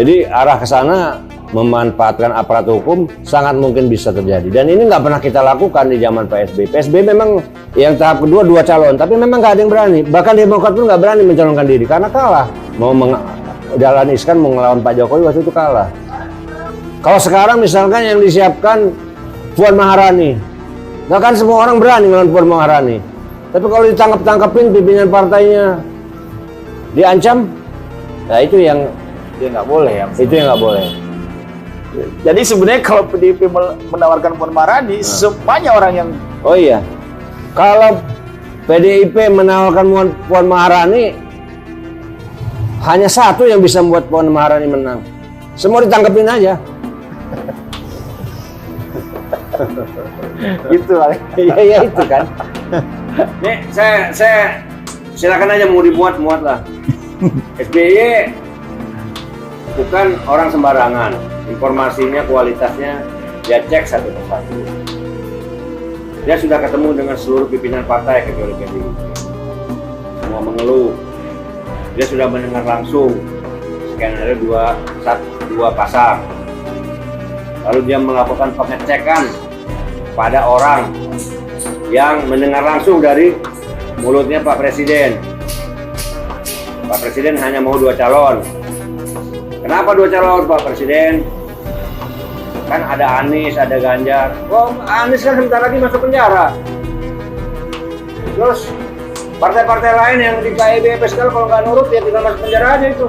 Jadi arah ke sana memanfaatkan aparat hukum sangat mungkin bisa terjadi. Dan ini nggak pernah kita lakukan di zaman PSB. PSB memang yang tahap kedua 2 calon, tapi memang nggak ada yang berani. Bahkan Demokrat pun nggak berani mencalonkan diri karena kalah. Dahlan Iskan mau ngelawan Pak Jokowi waktu itu kalah. Kalau sekarang misalkan yang disiapkan Puan Maharani, nggak kan semua orang berani ngelawan Puan Maharani. Tapi kalau ditangkap-tangkapin pimpinan partainya diancam, nah itu yang nggak boleh ya. Itu yang nggak boleh. Jadi sebenarnya kalau PDIP menawarkan Puan Maharani, semuanya orang yang... Oh iya, kalau PDIP menawarkan Puan Maharani, hanya satu yang bisa membuat Puan Maharani menang. Semua ditangkapin aja. Gitu lah. Iya itu kan. Nih saya silakan aja mau dimuat lah. SBY bukan orang sembarangan. Informasinya, kualitasnya dia cek satu persatu. Dia sudah ketemu dengan seluruh pimpinan partai kecuali PDIP. Semua mengeluh. Dia sudah mendengar langsung skenario dua pasang. Lalu dia melakukan pengecekan pada orang yang mendengar langsung dari mulutnya Pak Presiden. Pak Presiden hanya mau 2 calon. Kenapa 2 calon Pak Presiden? Kan ada Anies, ada Ganjar. Oh, Anies kan sebentar lagi masuk penjara. Terus partai-partai lain yang di KIB Peskal kalau nggak nurut ya tinggal masuk penjara aja itu.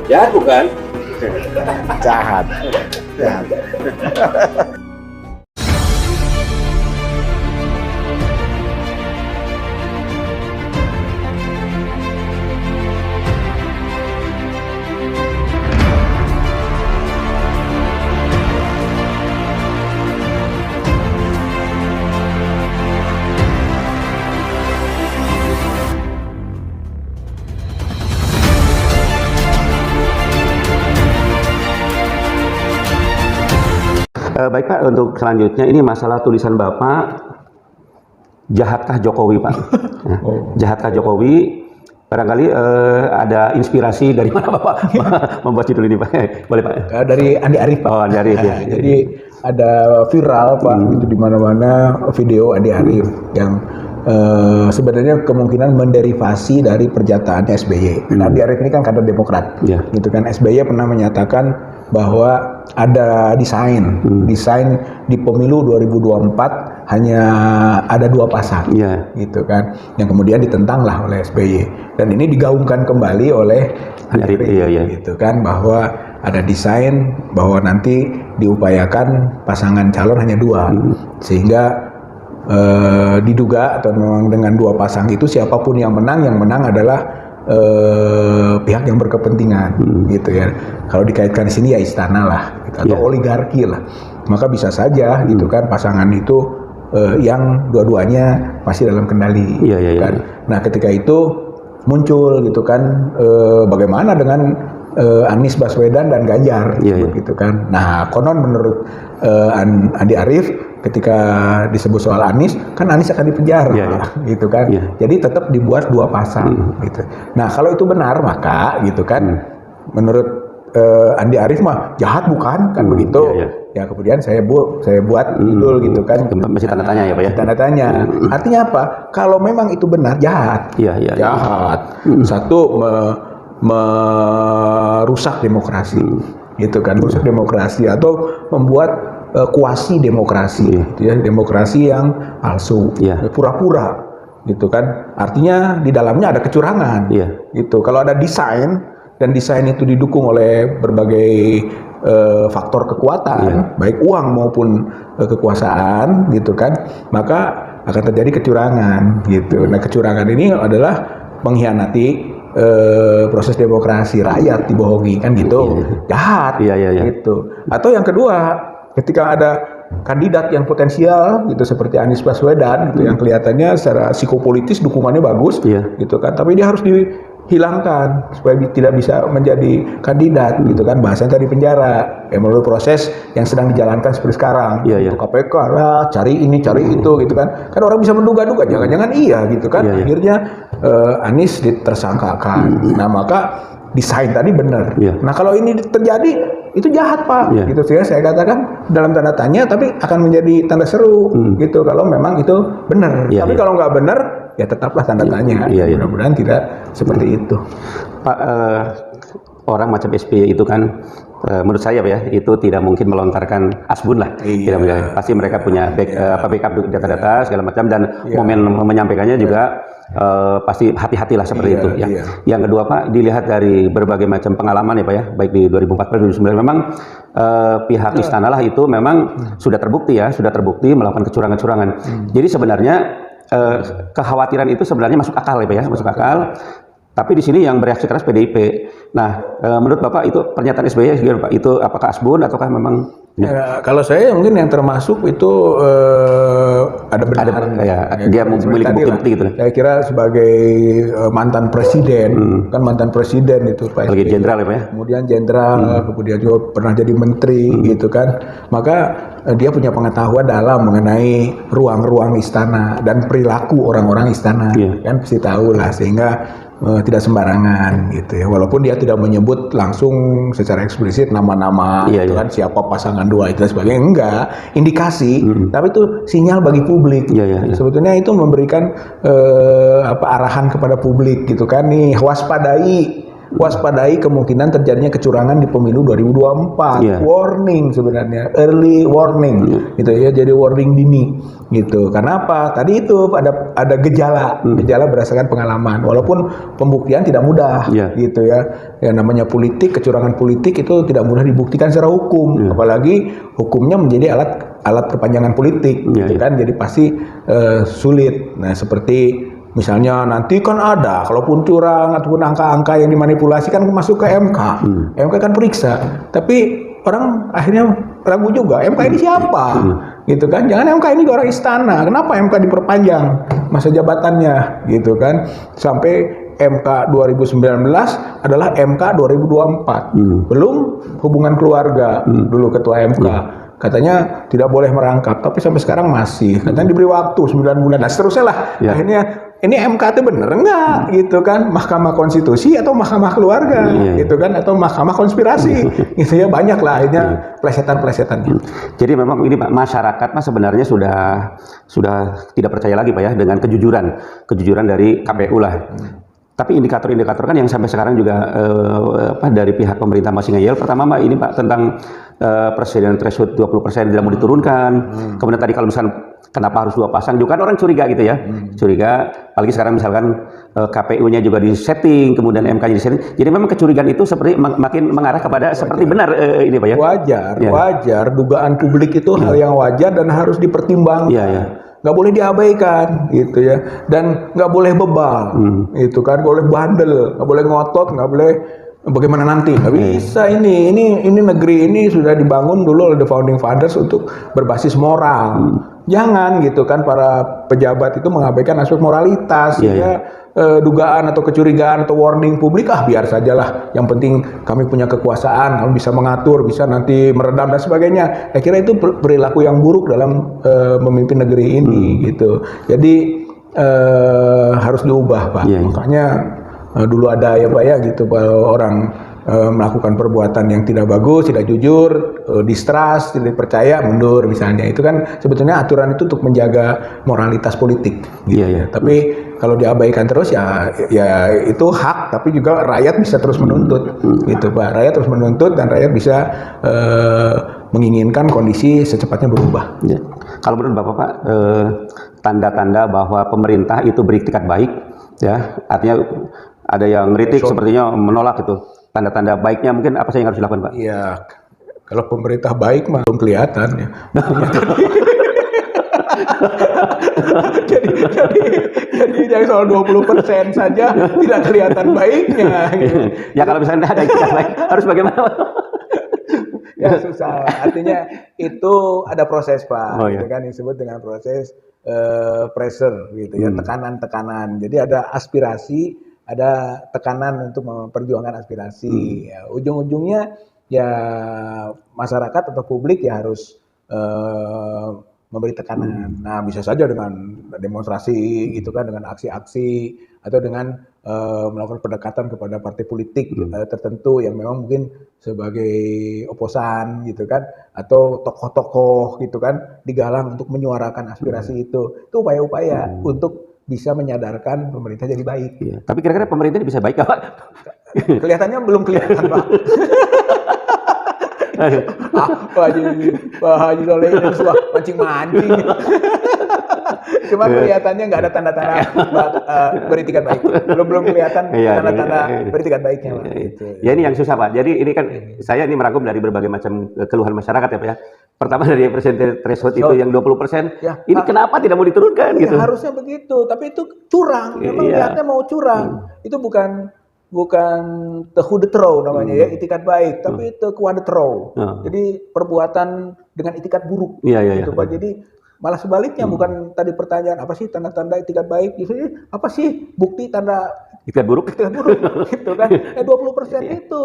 Jahat bukan? Jahat. Baik Pak, untuk selanjutnya ini masalah tulisan Bapak, jahatkah Jokowi Pak? Jahatkah Jokowi? Barangkali ada inspirasi dari mana Bapak membuat judul ini Pak? Boleh Pak? Dari Andi Arief Pak. Oh, Andi Arief ya. Jadi ada viral Pak, itu di mana-mana video Andi Arief yang sebenarnya kemungkinan menderivasi dari pernyataan SBY. Andi Arief ini kan kader Demokrat, gitu kan. SBY pernah menyatakan bahwa ada desain di pemilu 2024 hanya ada 2 pasang, gitu kan, yang kemudian ditentang lah oleh SBY, dan ini digaungkan kembali oleh Andi Arief, gitu kan, bahwa ada desain bahwa nanti diupayakan pasangan calon hanya 2, sehingga diduga atau memang dengan 2 pasang itu siapapun yang menang adalah pihak yang berkepentingan, gitu ya. Kalau dikaitkan di sini ya istana lah, gitu, atau oligarki lah. Maka bisa saja, gitu kan, pasangan itu yang dua-duanya masih dalam kendali, kan. Nah, ketika itu muncul, gitu kan, bagaimana dengan Anies Baswedan dan Ganjar, gitu kan. Nah, konon menurut Andi Arief, ketika disebut soal Anies, kan Anies akan dipenjara, gitu kan. Jadi tetap dibuat 2 pasang, gitu. Nah, kalau itu benar, maka, gitu kan, menurut Andi Arief mah jahat bukan, kan begitu. Ya, kemudian saya buat judul, gitu kan. Masih tanda tanya ya Pak ya? Tanda tanya. Artinya apa? Kalau memang itu benar, jahat. Jahat. Satu, merusak demokrasi, gitu kan, merusak demokrasi atau membuat kuasi demokrasi, gitu ya, demokrasi yang palsu, pura-pura, gitu kan. Artinya di dalamnya ada kecurangan, gitu. Kalau ada desain dan desain itu didukung oleh berbagai faktor kekuatan, baik uang maupun kekuasaan, gitu kan, maka akan terjadi kecurangan, gitu. Nah, kecurangan ini adalah mengkhianati proses demokrasi, rakyat dibohongi, kan gitu, jahat, gitu. Atau yang kedua, ketika ada kandidat yang potensial, gitu, seperti Anies Baswedan, gitu, yang kelihatannya secara psikopolitis dukungannya bagus, gitu kan, tapi dia harus hilangkan supaya tidak bisa menjadi kandidat gitu kan, bahasanya tadi penjara ya, melalui proses yang sedang dijalankan seperti sekarang. Iya. Untuk KPK lah, cari ini cari itu gitu kan orang bisa menduga-duga jangan-jangan iya gitu kan. Iya. Akhirnya Anies ditersangkakan. Nah maka desain tadi benar. Iya. Nah kalau ini terjadi itu jahat Pak, Iya. gitu sih saya katakan dalam tanda tanya, tapi akan menjadi tanda seru gitu kalau memang itu benar. Iya, Tapi iya. kalau nggak benar ya tetaplah tanda tanya. Iya. Mudah-mudahan tidak seperti itu. Pak, orang macam SBY itu kan menurut saya Pak ya, itu tidak mungkin melontarkan asbun lah. Iya. Tidak mungkin. Pasti mereka punya backup data-data segala macam, dan momen menyampaikannya juga pasti hati-hatilah seperti itu ya. Iya. Yang kedua Pak, dilihat dari berbagai macam pengalaman ya Pak ya, baik di 2014 2019 memang pihak istana lah itu memang sudah terbukti melakukan kecurangan-kecurangan. Jadi sebenarnya kekhawatiran itu sebenarnya masuk akal ya Pak ya, masuk akal. Tapi di sini yang bereaksi keras PDIP. Nah, menurut Bapak itu pernyataan SBY Pak, itu apakah asbun ataukah memang? Ya, kalau saya mungkin yang termasuk itu ada benar. Dia memiliki bukti-bukti gitu. Saya kira sebagai mantan presiden, kan mantan presiden itu Pak Lagi SBY. jenderal ya Pak ya? Kemudian jenderal, kemudian juga pernah jadi menteri gitu kan. Maka dia punya pengetahuan dalam mengenai ruang-ruang istana dan perilaku orang-orang istana. Kan pasti tahu lah, sehingga tidak sembarangan gitu ya, walaupun dia tidak menyebut langsung secara eksplisit nama-nama gitu kan, siapa pasangan dua itu dan sebagainya, enggak, indikasi, tapi itu sinyal bagi publik. Sebetulnya itu memberikan arahan kepada publik gitu kan, nih waspadai kemungkinan terjadinya kecurangan di pemilu 2024. Warning sebenarnya, early warning gitu ya, jadi warning dini gitu. Karena apa? Tadi itu ada gejala berdasarkan pengalaman, walaupun pembuktian tidak mudah gitu ya. Yang namanya politik, kecurangan politik itu tidak mudah dibuktikan secara hukum, apalagi hukumnya menjadi alat perpanjangan politik gitu kan, jadi pasti sulit. Nah, seperti misalnya nanti kan ada, kalaupun curang ataupun angka-angka yang dimanipulasi kan masuk ke MK. MK kan periksa, tapi orang akhirnya ragu juga, MK ini siapa? Gitu kan, jangan MK ini orang istana, kenapa MK diperpanjang masa jabatannya gitu kan, sampai MK 2019 adalah MK 2024. Belum hubungan keluarga, dulu ketua MK katanya tidak boleh merangkap, tapi sampai sekarang masih, katanya diberi waktu 9 bulan, nah seterusnya lah. Akhirnya ini MK itu bener enggak gitu kan, Mahkamah Konstitusi atau Mahkamah Keluarga gitu kan, atau Mahkamah Konspirasi gitu ya, banyak lah akhirnya plesetan-plesetannya. Jadi memang ini Pak, masyarakat sebenarnya sudah tidak percaya lagi Pak ya dengan kejujuran dari KPU lah. Tapi indikator-indikator kan yang sampai sekarang juga dari pihak pemerintah masih ngeyel. Pertama Mbak, ini Pak tentang presiden threshold 20% tidak mau diturunkan. Kemudian tadi kalau misalkan kenapa harus 2 pasang, juga kan orang curiga gitu ya. Curiga, apalagi sekarang misalkan KPU-nya juga disetting, kemudian MK-nya disetting. Jadi memang kecurigaan itu seperti makin mengarah kepada seperti benar ini Pak ya. Wajar, dugaan publik itu hal yang wajar dan harus dipertimbangkan. Nggak boleh diabaikan gitu ya, dan nggak boleh bebal itu kan, nggak boleh bandel, nggak boleh ngotot, nggak boleh bagaimana nanti, nggak bisa. Ini negeri ini sudah dibangun dulu oleh the founding fathers untuk berbasis moral. Jangan gitu kan para pejabat itu mengabaikan aspek moralitas. Dugaan atau kecurigaan atau warning publik, biar sajalah, yang penting kami punya kekuasaan, kami bisa mengatur, bisa nanti meredam dan sebagainya. Saya kira itu perilaku yang buruk dalam memimpin negeri ini gitu. Jadi harus diubah Pak. Makanya dulu ada ya Pak ya gitu, kalau orang melakukan perbuatan yang tidak bagus, tidak jujur, distrust, tidak percaya, mundur misalnya. Itu kan sebetulnya aturan itu untuk menjaga moralitas politik gitu. Tapi kalau diabaikan terus ya itu hak, tapi juga rakyat bisa terus menuntut gitu Pak. Rakyat terus menuntut dan rakyat bisa menginginkan kondisi secepatnya berubah. Kalau menurut Bapak Pak, tanda-tanda bahwa pemerintah itu beriktikat baik ya, artinya ada yang kritik sepertinya menolak itu. Tanda-tanda baiknya mungkin apa saja yang harus dilakukan Pak? Iya, kalau pemerintah baik mah belum kelihatan ya. jadi yang soal 20% saja tidak kelihatan baiknya. Gitu. Ya kalau misalnya ada ikhtiar baik, harus bagaimana? Ya susah. Artinya itu ada proses Pak, gitu kan, yang disebut dengan proses pressure gitu ya, tekanan-tekanan. Jadi ada aspirasi, ada tekanan untuk memperjuangkan aspirasi. Ya, ujung-ujungnya ya masyarakat atau publik ya harus memberi tekanan. Nah, bisa saja dengan demonstrasi gitu kan, dengan aksi-aksi atau dengan melakukan pendekatan kepada partai politik tertentu yang memang mungkin sebagai oposan gitu kan, atau tokoh-tokoh gitu kan digalang untuk menyuarakan aspirasi itu. Itu upaya-upaya untuk bisa menyadarkan pemerintah jadi baik. Iya. Tapi kira-kira pemerintah ini bisa baik nggak, Pak? Kelihatannya belum kelihatan, Pak. Pak Haji Soleh ini suka mancing-mancing. Cuma kelihatannya nggak ada tanda-tanda beritikat baik. Belum kelihatan tanda-tanda beritikat baiknya, Pak. Gitu. Ya ini yang susah, Pak. Jadi ini kan saya ini merangkum dari berbagai macam keluhan masyarakat ya, Pak ya. Pertama dari presenter threshold itu yang 20%. Ya, ini kenapa tidak mau diturunkan gitu? Ya, harusnya begitu, tapi itu curang. Memang lihatnya mau curang. Itu bukan tehu de throw namanya ya, itikat baik, tapi itu kuade throw. Jadi perbuatan dengan itikat buruk. Gitu, Pak. Jadi malah sebaliknya, bukan tadi pertanyaan apa sih tanda-tanda itikat baik, apa sih bukti tanda itikat buruk gitu kan. 20% itu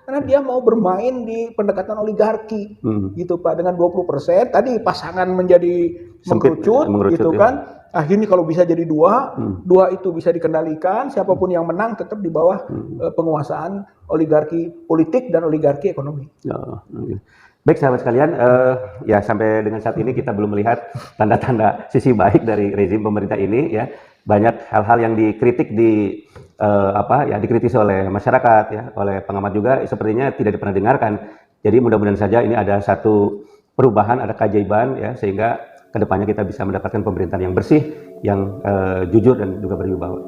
karena dia mau bermain di pendekatan oligarki gitu, Pak. Dengan 20% tadi pasangan menjadi mengkerucut gitu kan. Akhirnya kalau bisa jadi dua itu bisa dikendalikan, siapapun yang menang tetap di bawah penguasaan oligarki politik dan oligarki ekonomi. Baik sahabat sekalian, ya sampai dengan saat ini kita belum melihat tanda-tanda sisi baik dari rezim pemerintah ini ya. Banyak hal-hal yang dikritik dikritisi oleh masyarakat ya, oleh pengamat juga sepertinya tidak pernah dengarkan. Jadi mudah-mudahan saja ini ada satu perubahan, ada keajaiban ya, sehingga kedepannya kita bisa mendapatkan pemerintahan yang bersih, yang jujur dan juga berwibawa.